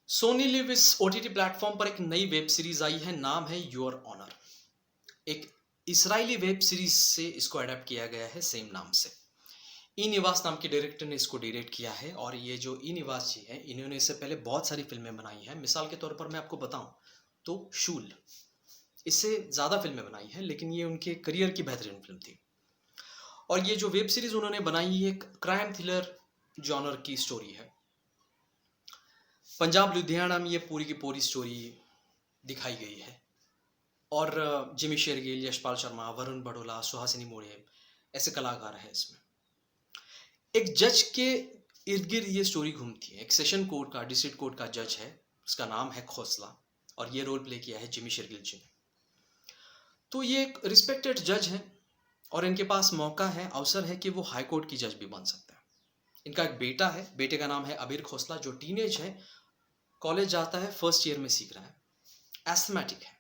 Soni live इस OTT platform पर एक नई वेब सीरीज आई है। नाम है योर ऑनर। एक इसराइली वेब सीरीज से इसको अडेप्ट किया गया है सेम नाम से। ई निवास नाम के डायरेक्टर ने इसको डायरेक्ट किया है और ये जो ई निवास जी है इन्होंने इससे पहले बहुत सारी फिल्में बनाई हैं। मिसाल के तौर पर मैं आपको बताऊं तो शूल, इससे ज़्यादा फिल्में बनाई हैं लेकिन ये उनके करियर की बेहतरीन फिल्म थी। और ये जो वेब सीरीज उन्होंने बनाई है एक क्राइम थ्रिलर जॉनर की स्टोरी है। पंजाब लुधियाना में ये पूरी की पूरी स्टोरी दिखाई गई है। और जिमी शेरगिल, यशपाल शर्मा, वरुण बड़ोला, सुहासिनी मोड़े ऐसे कलाकार हैं इसमें। एक जज के इर्द गिर्द ये स्टोरी घूमती है। एक सेशन कोर्ट का, डिस्ट्रिक्ट कोर्ट का जज है, उसका नाम है खोसला और ये रोल प्ले किया है जिमी शेरगिल जी ने। तो ये एक रिस्पेक्टेड जज है और इनके पास मौका है, अवसर है कि वो हाई कोर्ट की जज भी बन सकता है। इनका एक बेटा है, बेटे का नाम है अबीर खोसला, जो टीनेज है, कॉलेज जाता है, फर्स्ट ईयर में सीख रहा है, एस्थमेटिक है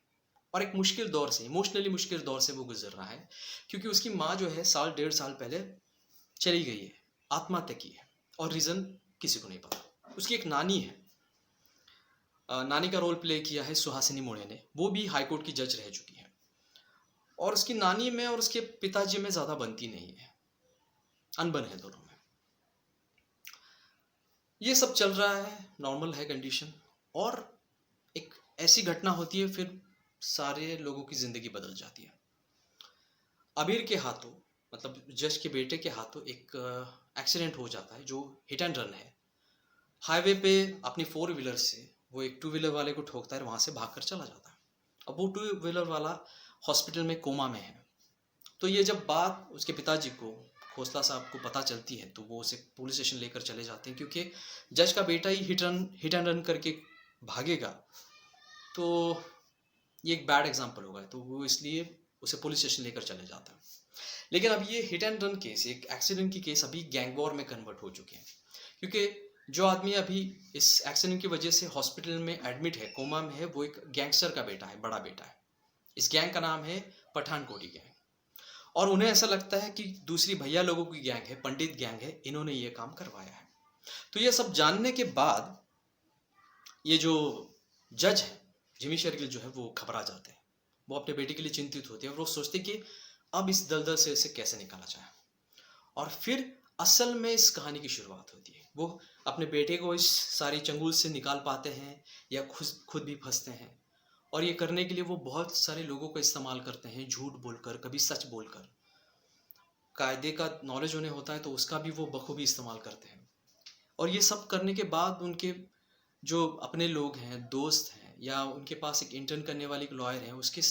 और एक मुश्किल दौर से, इमोशनली मुश्किल दौर से वो गुजर रहा है क्योंकि उसकी माँ जो है साल डेढ़ साल पहले चली गई है, आत्महत्या की है और रीज़न किसी को नहीं पता। उसकी एक नानी है, नानी का रोल प्ले किया है सुहासिनी मोड़े ने, वो भी हाई कोर्ट की जज रह चुकी है और उसकी नानी में और उसके पिताजी में ज़्यादा बनती नहीं है, अनबन है दोनों में। ये सब चल रहा है, नॉर्मल है कंडीशन, और एक ऐसी घटना होती है फिर सारे लोगों की ज़िंदगी बदल जाती है। अबीर के हाथों, मतलब जज के बेटे के हाथों एक एक्सीडेंट हो जाता है जो हिट एंड रन है। हाईवे पे अपनी फोर व्हीलर से वो एक टू व्हीलर वाले को ठोकता है, वहाँ से भागकर चला जाता है। अब वो टू व्हीलर वाला हॉस्पिटल में कोमा में है। तो ये जब बात उसके पिताजी को, खोसला साहब को पता चलती है तो वो उसे पुलिस स्टेशन लेकर चले जाते हैं क्योंकि जज का बेटा ही हिट एंड रन करके भागेगा तो ये एक बैड एग्जाम्पल होगा, तो वो इसलिए उसे पुलिस स्टेशन लेकर चले जाता है। लेकिन अब ये हिट एंड रन केस, एक एक्सीडेंट की केस अभी गैंग वॉर में कन्वर्ट हो चुके हैं क्योंकि जो आदमी अभी इस एक्सीडेंट की वजह से हॉस्पिटल में एडमिट है, कोमा में है, वो एक गैंगस्टर का बेटा है, बड़ा बेटा है। इस गैंग का नाम है पठानकोटी गैंग और उन्हें ऐसा लगता है कि दूसरी भैया लोगों की गैंग है, पंडित गैंग है, इन्होंने ये काम करवाया है। तो ये सब जानने के बाद ये जो जज है जिमी शेरगिल जो है वो घबरा जाते हैं। वो अपने बेटे के लिए चिंतित होते हैं और वो सोचते हैं कि अब इस दलदल से इसे कैसे निकाला जाए। और फिर असल में इस कहानी की शुरुआत होती है। वो अपने बेटे को इस सारी चंगुल से निकाल पाते हैं या खुद भी फंसते हैं, और ये करने के लिए वो बहुत सारे लोगों का इस्तेमाल करते हैं, झूठ बोलकर, कभी सच बोलकर। कायदे का नॉलेज उन्हें होता है तो उसका भी वो बखूबी इस्तेमाल करते हैं। और ये सब करने के बाद उनके जो अपने लोग हैं, दोस्त हैं, या उनके पास एक इंटर्न करने वाली एक लॉयर है, उनके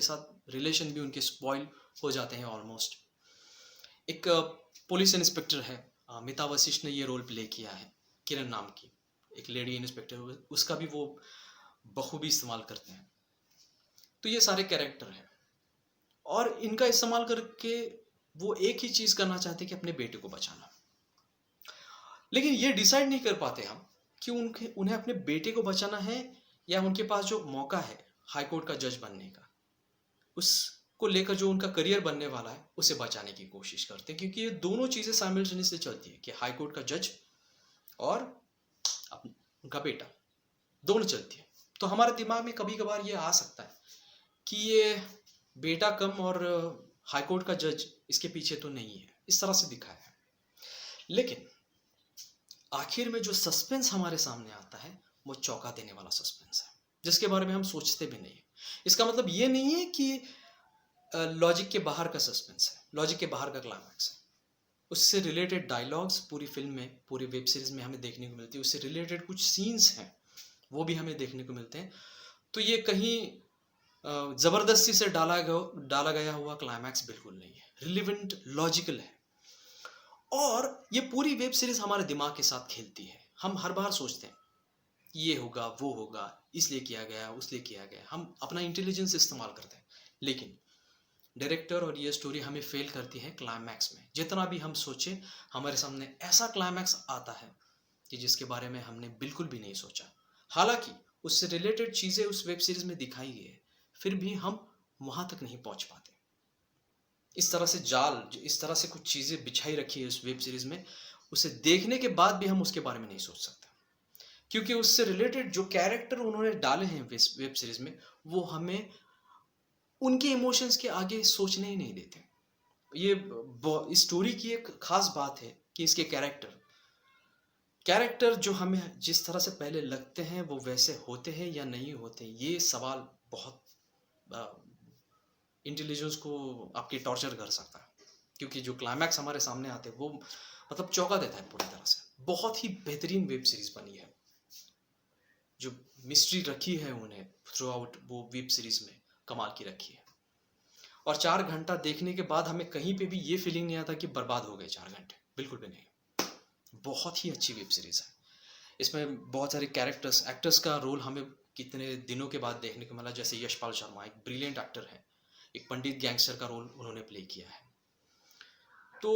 साथ रिलेशन भी उनके स्पॉइल हो जाते हैं ऑलमोस्ट। एक पुलिस इंस्पेक्टर है, मिता वशिष्ठ ने ये रोल प्ले किया है, किरण नाम की एक लेडी इंस्पेक्टर, उसका भी वो बखूबी इस्तेमाल करते हैं। तो ये सारे कैरेक्टर हैं और इनका इस्तेमाल करके वो एक ही चीज़ करना चाहते हैं कि अपने बेटे को बचाना। लेकिन ये डिसाइड नहीं कर पाते हम कि उन्हें अपने बेटे को बचाना है या उनके पास जो मौका है हाई कोर्ट का जज बनने का, उसको लेकर जो उनका करियर बनने वाला है उसे बचाने की कोशिश करते हैं, क्योंकि ये दोनों चीज़ें साइमल्टेनियसली चलती है कि हाई कोर्ट का जज और उनका बेटा, दोनों चलती है। तो हमारे दिमाग में कभी कभार ये आ सकता है कि ये बेटा कम और हाई कोर्ट का जज इसके पीछे तो नहीं है, इस तरह से दिखाया है। लेकिन आखिर में जो सस्पेंस हमारे सामने आता है वो चौंका देने वाला सस्पेंस है, जिसके बारे में हम सोचते भी नहीं। इसका मतलब ये नहीं है कि लॉजिक के बाहर का सस्पेंस है, लॉजिक के बाहर का क्लाइमैक्स है। उससे रिलेटेड डायलॉग्स पूरी फिल्म में, पूरी वेब सीरीज में हमें देखने को मिलती है। उससे रिलेटेड कुछ सीन्स हैं वो भी हमें देखने को मिलते हैं। तो ये कहीं ज़बरदस्ती से डाला गया हुआ क्लाइमैक्स बिल्कुल नहीं है, रिलेवेंट, लॉजिकल है। और ये पूरी वेब सीरीज हमारे दिमाग के साथ खेलती है। हम हर बार सोचते हैं ये होगा, वो होगा, इसलिए किया गया, उसलिए किया गया, हम अपना इंटेलिजेंस इस्तेमाल करते हैं। लेकिन डायरेक्टर और ये स्टोरी हमें फेल करती है क्लाइमैक्स में। जितना भी हम सोचे, हमारे सामने ऐसा क्लाइमैक्स आता है कि जिसके बारे में हमने बिल्कुल भी नहीं सोचा। हालांकि उससे रिलेटेड चीज़ें उस वेब सीरीज में दिखाई गई है, फिर भी हम वहाँ तक नहीं पहुँच पाते। इस तरह से इस तरह से कुछ चीज़ें बिछाई रखी है उस वेब सीरीज में, उसे देखने के बाद भी हम उसके बारे में नहीं सोच सकते क्योंकि उससे रिलेटेड जो कैरेक्टर उन्होंने डाले हैं वेब सीरीज में, वो हमें उनके इमोशंस के आगे सोचने ही नहीं देते। ये इस स्टोरी की एक खास बात है कि इसके कैरेक्टर जो हमें जिस तरह से पहले लगते हैं वो वैसे होते हैं या नहीं होते, ये सवाल बहुत इंटेलिजेंस को आपकी टॉर्चर कर सकता है। क्योंकि जो क्लाइमैक्स हमारे सामने आते हैं वो मतलब चौंका देता है पूरी तरह से। बहुत ही बेहतरीन वेब सीरीज बनी है, जो मिस्ट्री रखी है उन्हें थ्रू आउट वो वेब सीरीज में कमाल की रखी है। और 4 घंटा देखने के बाद हमें कहीं पे भी ये फीलिंग नहीं आता कि बर्बाद हो गए 4 घंटे, बिल्कुल भी नहीं। बहुत ही अच्छी वेब सीरीज है। इसमें बहुत सारे कैरेक्टर्स एक्टर्स का रोल हमें कितने दिनों के बाद देखने को मिला। जैसे यशपाल शर्मा एक ब्रिलियंट एक्टर है, एक पंडित गैंगस्टर का रोल उन्होंने प्ले किया है। तो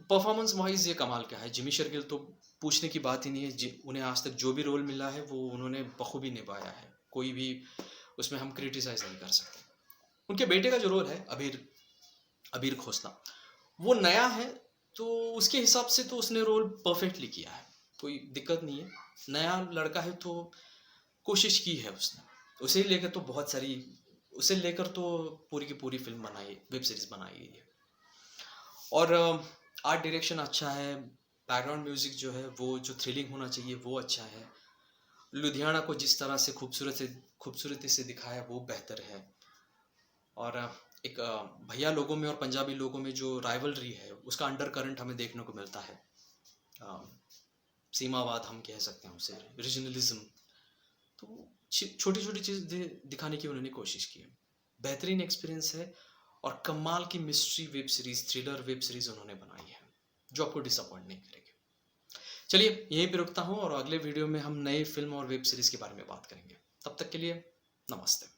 परफॉर्मेंस वाइज ये कमाल का है। जिमी शर्गिल तो पूछने की बात ही नहीं है। उन्हें आज तक जो भी रोल मिला है वो उन्होंने बखूबी निभाया है, कोई भी उसमें हम क्रिटिसाइज नहीं कर सकते। उनके बेटे का जो रोल है अबीर अबीर खोसला, वो नया है, तो उसके हिसाब से तो उसने रोल परफेक्टली किया है, कोई दिक्कत नहीं है। नया लड़का है तो कोशिश की है उसने, उसे लेकर तो बहुत सारी उसे लेकर तो पूरी की पूरी फिल्म बनाई, वेब सीरीज बनाई गई है। और आर्ट डायरेक्शन अच्छा है, बैकग्राउंड म्यूजिक जो है वो जो थ्रिलिंग होना चाहिए वो अच्छा है। लुधियाना को जिस तरह से खूबसूरती से दिखाया वो बेहतर है। और एक भैया लोगों में और पंजाबी लोगों में जो राइवलरी है उसका अंडर करंट हमें देखने को मिलता है। सीमावाद हम कह सकते हैं उसे, रीजनलिज्म। तो छोटी छोटी चीज़ें दिखाने की उन्होंने कोशिश की है। बेहतरीन एक्सपीरियंस है और कमाल की mystery web series, thriller web series उन्होंने बनाई है जो आपको डिसअपॉइंट नहीं करेगी। चलिए यहीं पे रुकता हूँ और अगले वीडियो में हम नई फिल्म और वेब सीरीज के बारे में बात करेंगे। तब तक के लिए नमस्ते।